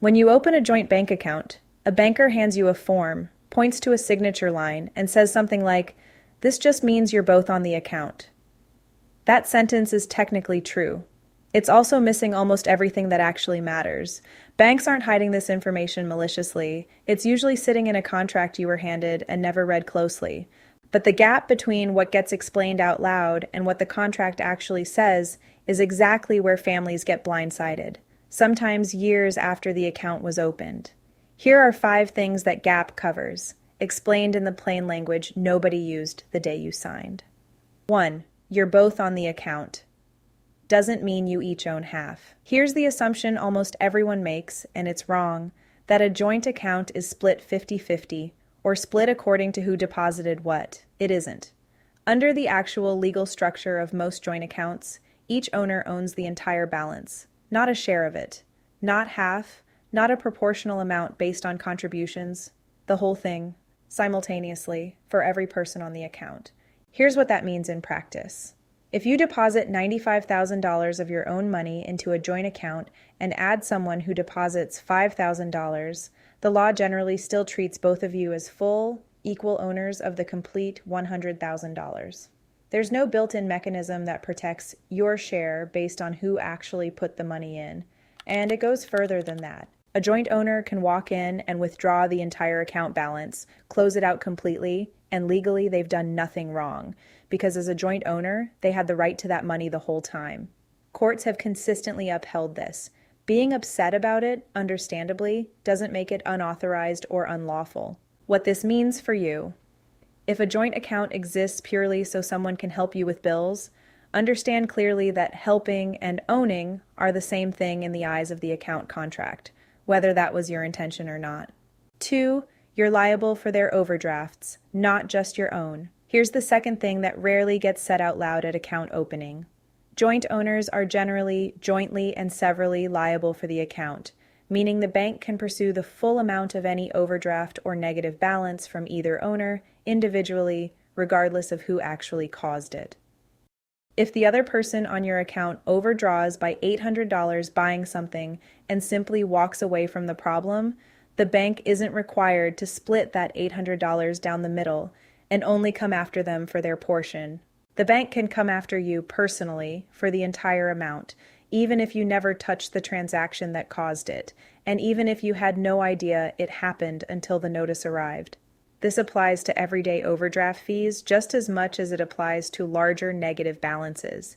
When you open a joint bank account, a banker hands you a form, points to a signature line, and says something like, "This just means you're both on the account." That sentence is technically true. It's also missing almost everything that actually matters. Banks aren't hiding this information maliciously. It's usually sitting in a contract you were handed and never read closely. But the gap between what gets explained out loud and what the contract actually says is exactly where families get blindsided, sometimes years after the account was opened. Here are 5 things that gap covers, explained in the plain language nobody used the day you signed. 1. You're both on the account. Doesn't mean you each own half. Here's the assumption almost everyone makes, and it's wrong, that a joint account is split 50-50, or split according to who deposited what. It isn't. Under the actual legal structure of most joint accounts, each owner owns the entire balance, not a share of it, not half, not a proportional amount based on contributions, the whole thing, simultaneously, for every person on the account. Here's what that means in practice. If you deposit $95,000 of your own money into a joint account and add someone who deposits $5,000, the law generally still treats both of you as full, equal owners of the complete $100,000. There's no built-in mechanism that protects your share based on who actually put the money in, and it goes further than that. A joint owner can walk in and withdraw the entire account balance, close it out completely, and legally they've done nothing wrong, because as a joint owner, they had the right to that money the whole time. Courts have consistently upheld this. Being upset about it, understandably, doesn't make it unauthorized or unlawful. What this means for you: if a joint account exists purely so someone can help you with bills, understand clearly that helping and owning are the same thing in the eyes of the account contract, whether that was your intention or not. 2, you're liable for their overdrafts, not just your own. Here's the second thing that rarely gets said out loud at account opening. Joint owners are generally jointly and severally liable for the account, meaning the bank can pursue the full amount of any overdraft or negative balance from either owner individually, regardless of who actually caused it. If the other person on your account overdraws by $800 buying something and simply walks away from the problem, the bank isn't required to split that $800 down the middle and only come after them for their portion. The bank can come after you personally for the entire amount, even if you never touched the transaction that caused it, and even if you had no idea it happened until the notice arrived. This applies to everyday overdraft fees just as much as it applies to larger negative balances.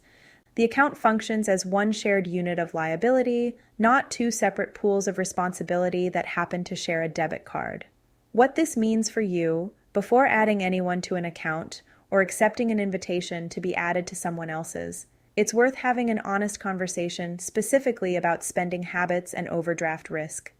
The account functions as one shared unit of liability, not 2 separate pools of responsibility that happen to share a debit card. What this means for you, before adding anyone to an account or accepting an invitation to be added to someone else's, it's worth having an honest conversation specifically about spending habits and overdraft risk,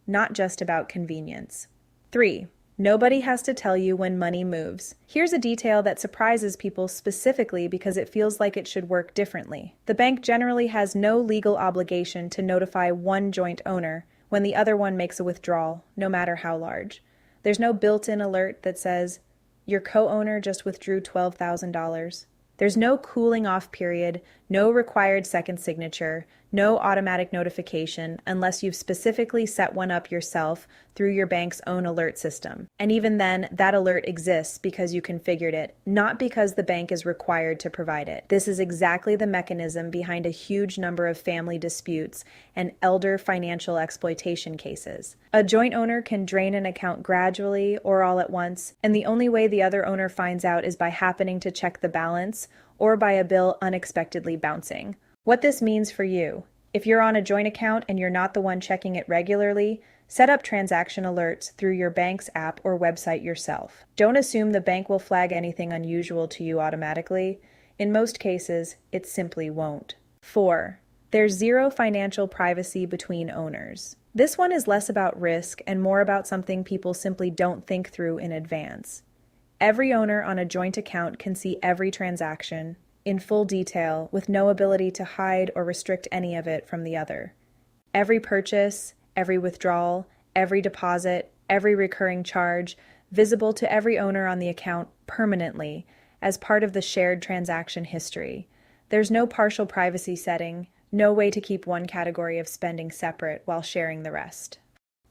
not just about convenience. 3. Nobody has to tell you when money moves. Here's a detail that surprises people specifically because it feels like it should work differently. The bank generally has no legal obligation to notify one joint owner when the other one makes a withdrawal, no matter how large. There's no built-in alert that says, "Your co-owner just withdrew $12,000. There's no cooling off period, no required second signature, no automatic notification unless you've specifically set one up yourself through your bank's own alert system. And even then, that alert exists because you configured it, not because the bank is required to provide it. This is exactly the mechanism behind a huge number of family disputes and elder financial exploitation cases. A joint owner can drain an account gradually or all at once, and the only way the other owner finds out is by happening to check the balance or by a bill unexpectedly bouncing. What this means for you: if you're on a joint account and you're not the one checking it regularly, set up transaction alerts through your bank's app or website yourself. Don't assume the bank will flag anything unusual to you automatically. In most cases, it simply won't. 4. There's zero financial privacy between owners. This one is less about risk and more about something people simply don't think through in advance. Every owner on a joint account can see every transaction in full detail with no ability to hide or restrict any of it from the other. Every purchase, every withdrawal, every deposit, every recurring charge, visible to every owner on the account permanently as part of the shared transaction history. There's no partial privacy setting, No way to keep one category of spending separate while sharing the rest.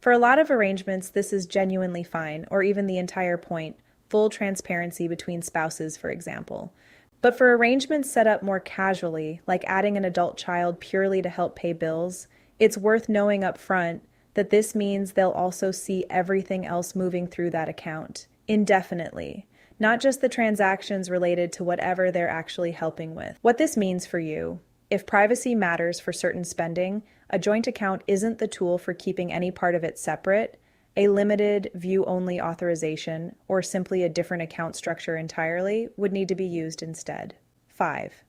For a lot of arrangements, this is genuinely fine, or even the entire point, full transparency between spouses, for example. But for arrangements set up more casually, like adding an adult child purely to help pay bills, it's worth knowing up front that this means they'll also see everything else moving through that account, indefinitely, not just the transactions related to whatever they're actually helping with. What this means for you: if privacy matters for certain spending, a joint account isn't the tool for keeping any part of it separate. A limited view-only authorization, or simply a different account structure entirely, would need to be used instead. 5.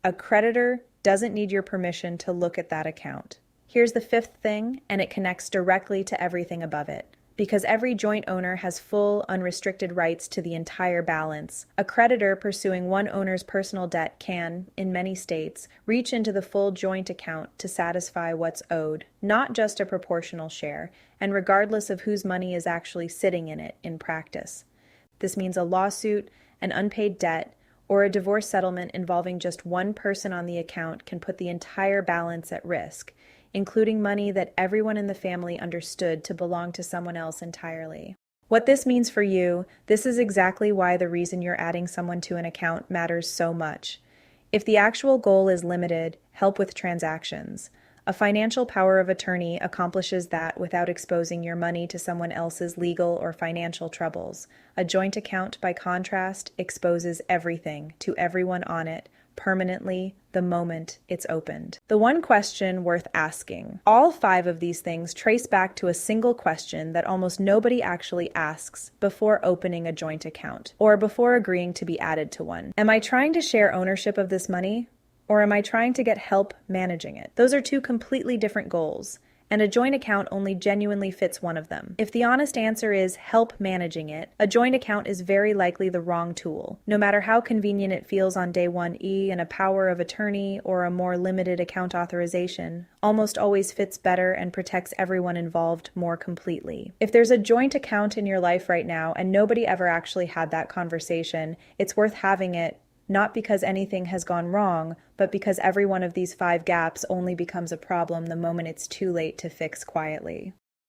A creditor doesn't need your permission to look at that account. Here's the fifth thing, and it connects directly to everything above it. Because every joint owner has full, unrestricted rights to the entire balance, a creditor pursuing one owner's personal debt can, in many states, reach into the full joint account to satisfy what's owed, not just a proportional share, and regardless of whose money is actually sitting in it in practice. This means a lawsuit, an unpaid debt, or a divorce settlement involving just one person on the account can put the entire balance at risk, including money that everyone in the family understood to belong to someone else entirely. What this means for you, this is exactly why the reason you're adding someone to an account matters so much. If the actual goal is limited, help with transactions, a financial power of attorney accomplishes that without exposing your money to someone else's legal or financial troubles. A joint account, by contrast, exposes everything to everyone on it, permanently, the moment it's opened. The one question worth asking. All 5 of these things trace back to a single question that almost nobody actually asks before opening a joint account, or before agreeing to be added to one. Am I trying to share ownership of this money? Or am I trying to get help managing it? Those are 2 completely different goals, and a joint account only genuinely fits one of them. If the honest answer is help managing it, a joint account is very likely the wrong tool. No matter how convenient it feels on day 1E, and a power of attorney or a more limited account authorization almost always fits better and protects everyone involved more completely. If there's a joint account in your life right now and nobody ever actually had that conversation, it's worth having it, not because anything has gone wrong, but because every one of these 5 gaps only becomes a problem the moment it's too late to fix quietly.